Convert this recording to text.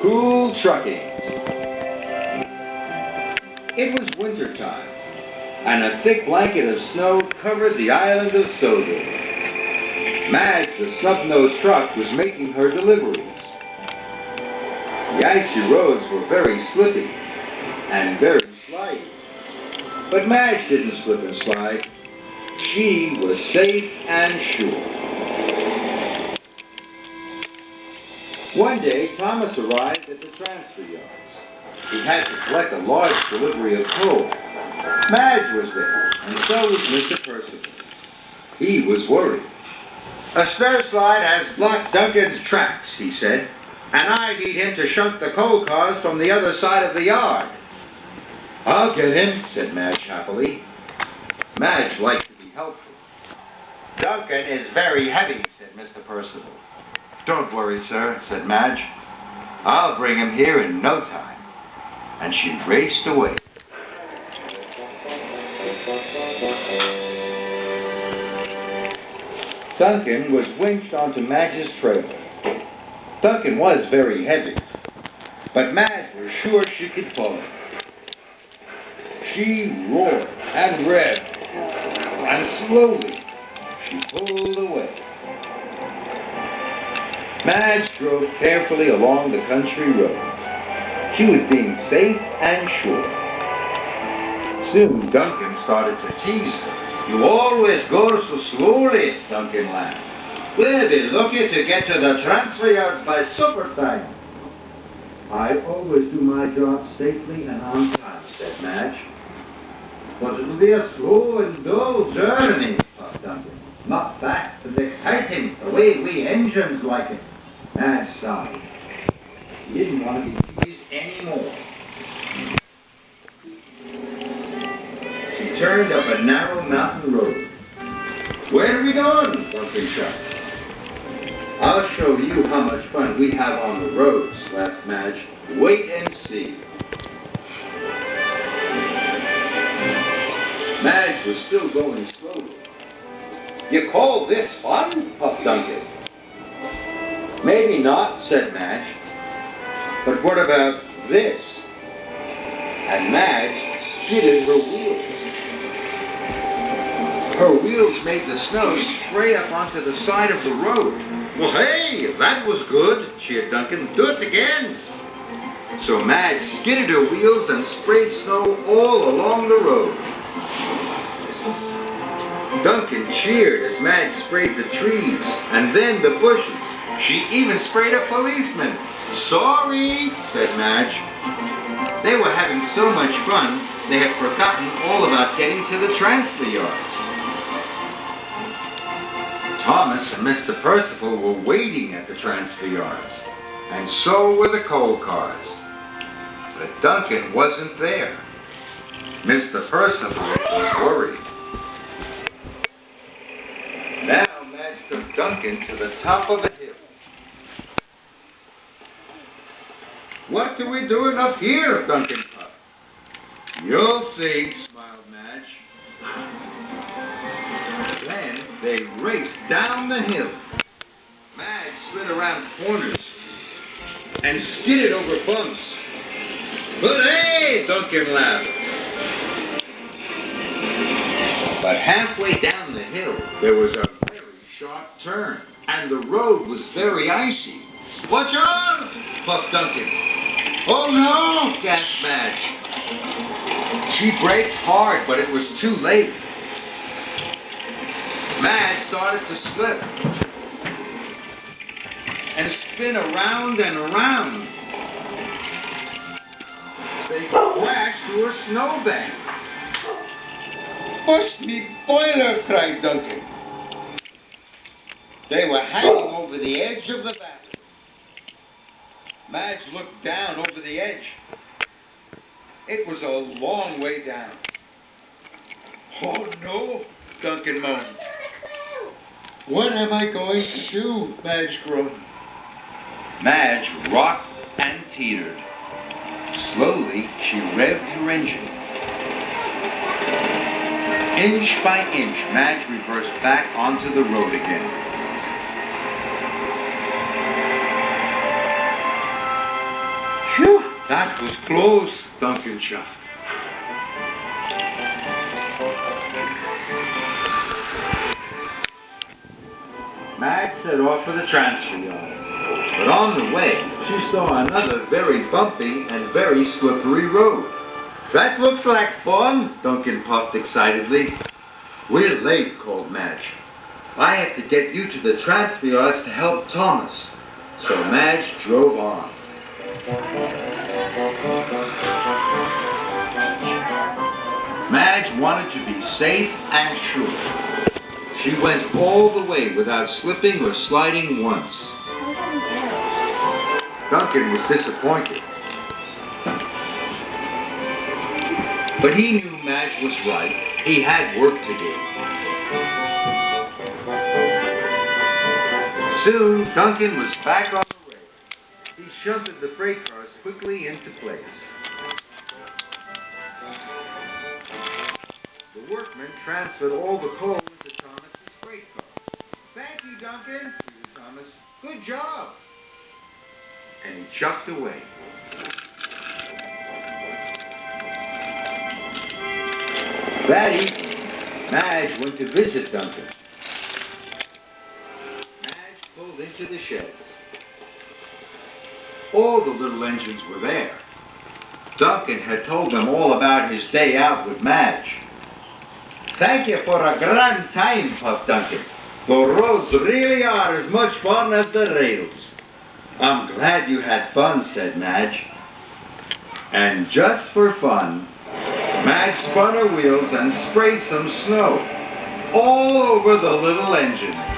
Cool Truckings. It was winter time, and a thick blanket of snow covered the island of Sodo. Madge, the snub-nosed truck, was making her deliveries. The icy roads were very slippy and very slidey. But Madge didn't slip and slide. She was safe and sure. One day, Thomas arrived at the transfer yards. He had to collect a large delivery of coal. Madge was there, and so was Mr. Percival. He was worried. "A snowslide has blocked Duncan's tracks," he said, "and I need him to shunt the coal cars from the other side of the yard." "I'll get him," said Madge happily. Madge liked to be helpful. "Duncan is very heavy," said Mr. Percival. "Don't worry, sir," said Madge. "I'll bring him here in no time." And she raced away. Duncan was winched onto Madge's trailer. Duncan was very heavy, but Madge was sure she could pull him. She roared and revved, and slowly she pulled away. Madge drove carefully along the country road. She was being safe and sure. Soon Duncan started to tease her. "You always go so slowly," Duncan laughed. "We'll be lucky to get to the transfer yards by supper time." "I always do my job safely and on time," said Madge. "But it'll be a slow and dull journey," thought Duncan. "Not fast and exciting, the way we engines like it." Madge sighed. He didn't want to be teased anymore. She turned up a narrow mountain road. "Where are we going?" Duncan shouted. "I'll show you how much fun we have on the roads," laughed Madge. "Wait and see." Madge was still going slowly. "You call this fun?" puffed Duncan. "Maybe not," said Madge. "But what about this?" And Madge skidded her wheels. Her wheels made the snow spray up onto the side of the road. "Well, hey, that was good," cheered Duncan. "Do it again." So Madge skidded her wheels and sprayed snow all along the road. Duncan cheered as Madge sprayed the trees and then the bushes. She even sprayed a policeman. "Sorry," said Madge. They were having so much fun, they had forgotten all about getting to the transfer yards. Thomas and Mr. Percival were waiting at the transfer yards, and so were the coal cars. But Duncan wasn't there. Mr. Percival was worried. Now Madge took Duncan to the top of a hill. "What are we doing up here?" Duncan puffed. "You'll see," smiled Madge. Then they raced down the hill. Madge slid around corners and skidded over bumps. "But hey!" Duncan laughed. But halfway down the hill, there was a very sharp turn, and the road was very icy. "Watch out!" puffed Duncan. "Oh no!" gasped Madge. She braked hard, but it was too late. Madge started to slip and spin around and around. They crashed through a snowbank. "Bust me boiler!" cried Duncan. They were hanging over the edge of the valley. Madge looked down over the edge. It was a long way down. "Oh no!" Duncan moaned. "What am I going to do?" Madge groaned. Madge rocked and teetered. Slowly, she revved her engine. Inch by inch, Madge reversed back onto the road again. Phew, that was close, Duncan chucked. Madge set off for the transfer yard, but on the way, she saw another very bumpy and very slippery road. That looks like fun, Duncan puffed excitedly. We're late, called Madge. I have to get you to the transfer yards to help Thomas. So Madge drove on. Madge wanted to be safe and sure. She went all the way without slipping or sliding once. Duncan was disappointed. But he knew Madge was right. He had work to do. Soon, Duncan was back on the rail. He shunted the freight cars quickly into place. The workmen transferred all the coal into Thomas's freight car. Thank you, Duncan, said Thomas. Good job. And he chucked away. That evening, Madge went to visit Duncan. Madge pulled into the sheds. All the little engines were there. Duncan had told them all about his day out with Madge. Thank you for a grand time, puffed Duncan. The roads really are as much fun as the rails. I'm glad you had fun, said Madge. And just for fun, Madge spun her wheels and sprayed some snow all over the little engine.